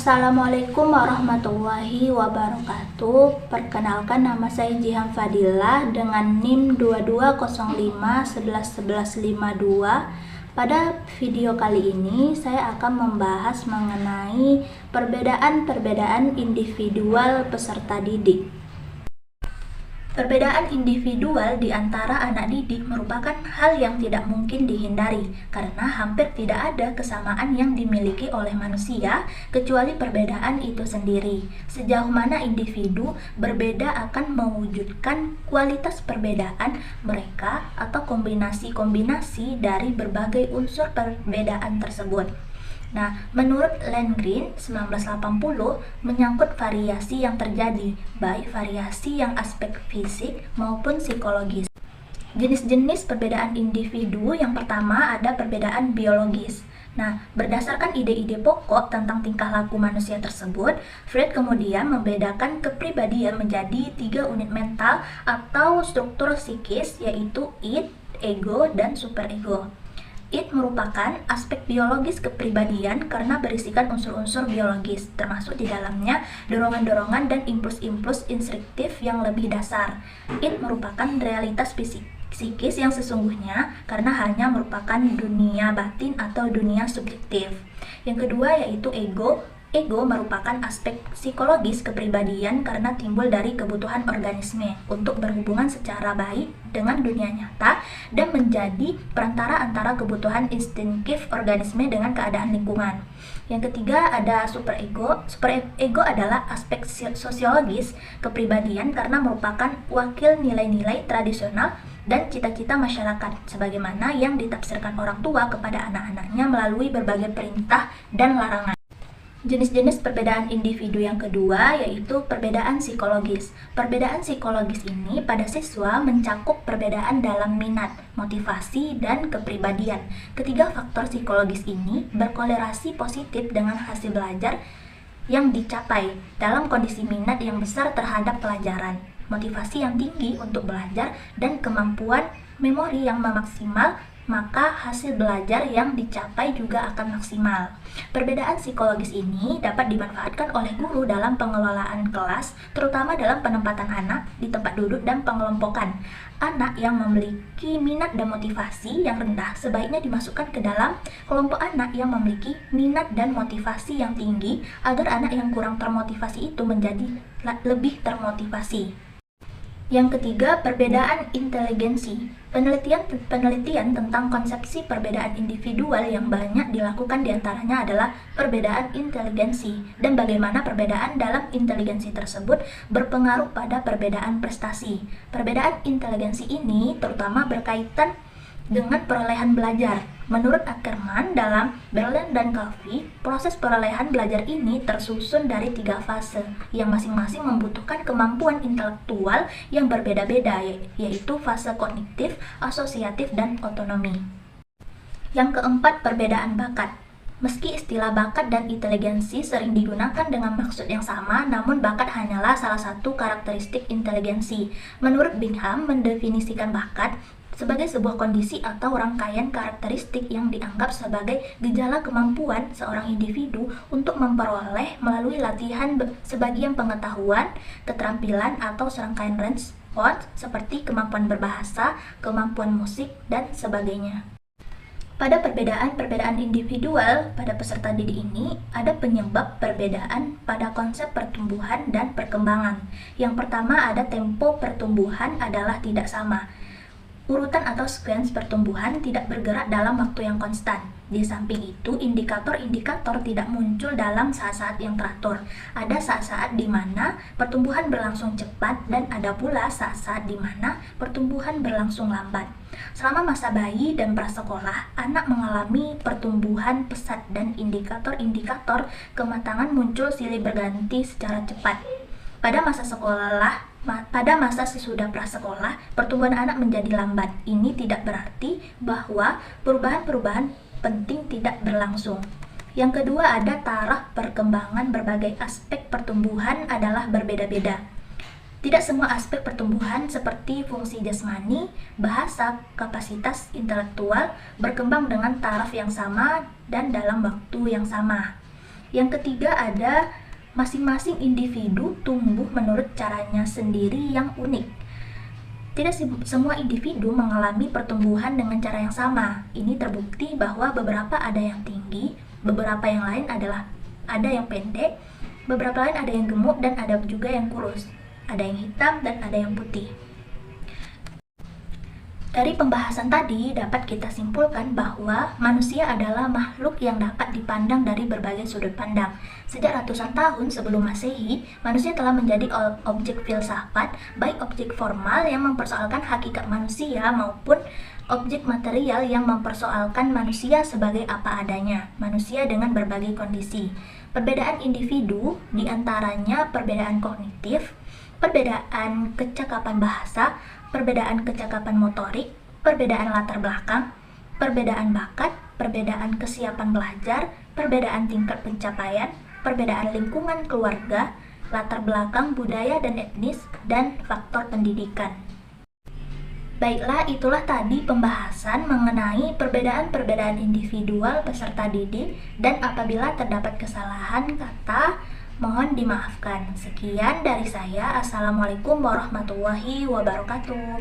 Assalamualaikum warahmatullahi wabarakatuh. Perkenalkan, nama saya Jihan Fadilah dengan NIM 2205111152. Pada video kali ini saya akan membahas mengenai perbedaan individual peserta didik. Perbedaan individual di antara anak didik merupakan hal yang tidak mungkin dihindari karena hampir tidak ada kesamaan yang dimiliki oleh manusia kecuali perbedaan itu sendiri. Sejauh mana individu berbeda akan mewujudkan kualitas perbedaan mereka atau kombinasi-kombinasi dari berbagai unsur perbedaan tersebut. Nah, menurut Landgren 1980 menyangkut variasi yang terjadi, baik variasi yang aspek fisik maupun psikologis. Jenis-jenis perbedaan individu yang pertama ada perbedaan biologis. Nah, berdasarkan ide-ide pokok tentang tingkah laku manusia tersebut, Freud kemudian membedakan kepribadian menjadi 3 unit mental atau struktur psikis, yaitu id, ego, dan superego. Id merupakan aspek biologis kepribadian karena berisikan unsur-unsur biologis, termasuk di dalamnya dorongan-dorongan dan impuls-impuls instinktif yang lebih dasar. Id merupakan realitas psikis yang sesungguhnya karena hanya merupakan dunia batin atau dunia subjektif. Yang kedua yaitu ego. Ego merupakan aspek psikologis kepribadian karena timbul dari kebutuhan organisme untuk berhubungan secara baik dengan dunia nyata dan menjadi perantara antara kebutuhan instinktif organisme dengan keadaan lingkungan. Yang ketiga ada superego. Superego adalah aspek sosiologis kepribadian karena merupakan wakil nilai-nilai tradisional dan cita-cita masyarakat sebagaimana yang ditafsirkan orang tua kepada anak-anaknya melalui berbagai perintah dan larangan. Jenis-jenis perbedaan individu yang kedua yaitu perbedaan psikologis. Perbedaan psikologis ini pada siswa mencakup perbedaan dalam minat, motivasi, dan kepribadian. Ketiga faktor psikologis ini berkolerasi positif dengan hasil belajar yang dicapai dalam kondisi minat yang besar terhadap pelajaran, motivasi yang tinggi untuk belajar, dan kemampuan memori yang maksimal, maka hasil belajar yang dicapai juga akan maksimal. Perbedaan psikologis ini dapat dimanfaatkan oleh guru dalam pengelolaan kelas, terutama dalam penempatan anak di tempat duduk dan pengelompokan. Anak yang memiliki minat dan motivasi yang rendah sebaiknya dimasukkan ke dalam kelompok anak yang memiliki minat dan motivasi yang tinggi agar anak yang kurang termotivasi itu menjadi lebih termotivasi. Yang ketiga, perbedaan inteligensi. Penelitian tentang konsepsi perbedaan individual yang banyak dilakukan diantaranya adalah perbedaan inteligensi dan bagaimana perbedaan dalam inteligensi tersebut berpengaruh pada perbedaan prestasi. Perbedaan inteligensi ini terutama berkaitan dengan perolehan belajar. Menurut Ackerman dalam Berlin dan Calvi, proses perolehan belajar ini tersusun dari 3 fase yang masing-masing membutuhkan kemampuan intelektual yang berbeda-beda, yaitu fase kognitif, asosiatif, dan otonomi. Yang keempat, perbedaan bakat. Meski istilah bakat dan inteligensi sering digunakan dengan maksud yang sama, namun bakat hanyalah salah satu karakteristik inteligensi. Menurut Bingham, mendefinisikan bakat sebagai sebuah kondisi atau rangkaian karakteristik yang dianggap sebagai gejala kemampuan seorang individu untuk memperoleh melalui latihan sebagian pengetahuan, keterampilan, atau serangkaian respons seperti kemampuan berbahasa, kemampuan musik, dan sebagainya. Pada perbedaan individual pada peserta didik ini, ada penyebab perbedaan pada konsep pertumbuhan dan perkembangan. Yang pertama ada tempo pertumbuhan adalah tidak sama. Urutan atau sequence pertumbuhan tidak bergerak dalam waktu yang konstan. Di samping itu, indikator-indikator tidak muncul dalam saat-saat yang teratur. Ada saat-saat di mana pertumbuhan berlangsung cepat dan ada pula saat-saat di mana pertumbuhan berlangsung lambat. Selama masa bayi dan prasekolah, anak mengalami pertumbuhan pesat dan indikator-indikator kematangan muncul silih berganti secara cepat. Pada masa sesudah prasekolah, pertumbuhan anak menjadi lambat. Ini tidak berarti bahwa perubahan-perubahan penting tidak berlangsung. Yang kedua ada taraf perkembangan. Berbagai aspek pertumbuhan adalah berbeda-beda. Tidak semua aspek pertumbuhan seperti fungsi jasmani, bahasa, kapasitas intelektual berkembang dengan taraf yang sama dan dalam waktu yang sama. Yang ketiga ada masing-masing individu tumbuh menurut caranya sendiri yang unik. Tidak semua individu mengalami pertumbuhan dengan cara yang sama. Ini terbukti bahwa beberapa ada yang tinggi, beberapa yang lain ada yang pendek, beberapa lain ada yang gemuk dan ada juga yang kurus. Ada yang hitam dan ada yang putih. Dari pembahasan tadi dapat kita simpulkan bahwa manusia adalah makhluk yang dapat dipandang dari berbagai sudut pandang. Sejak ratusan tahun sebelum Masehi, manusia telah menjadi objek filsafat, baik objek formal yang mempersoalkan hakikat manusia maupun objek material yang mempersoalkan manusia sebagai apa adanya, manusia dengan berbagai kondisi. Perbedaan individu diantaranya perbedaan kognitif, perbedaan kecakapan bahasa, perbedaan kecakapan motorik, perbedaan latar belakang, perbedaan bakat, perbedaan kesiapan belajar, perbedaan tingkat pencapaian, perbedaan lingkungan keluarga, latar belakang budaya dan etnis, dan faktor pendidikan. Baiklah, itulah tadi pembahasan mengenai perbedaan-perbedaan individual peserta didik, dan apabila terdapat kesalahan kata, mohon dimaafkan. Sekian dari saya. Assalamualaikum warahmatullahi wabarakatuh.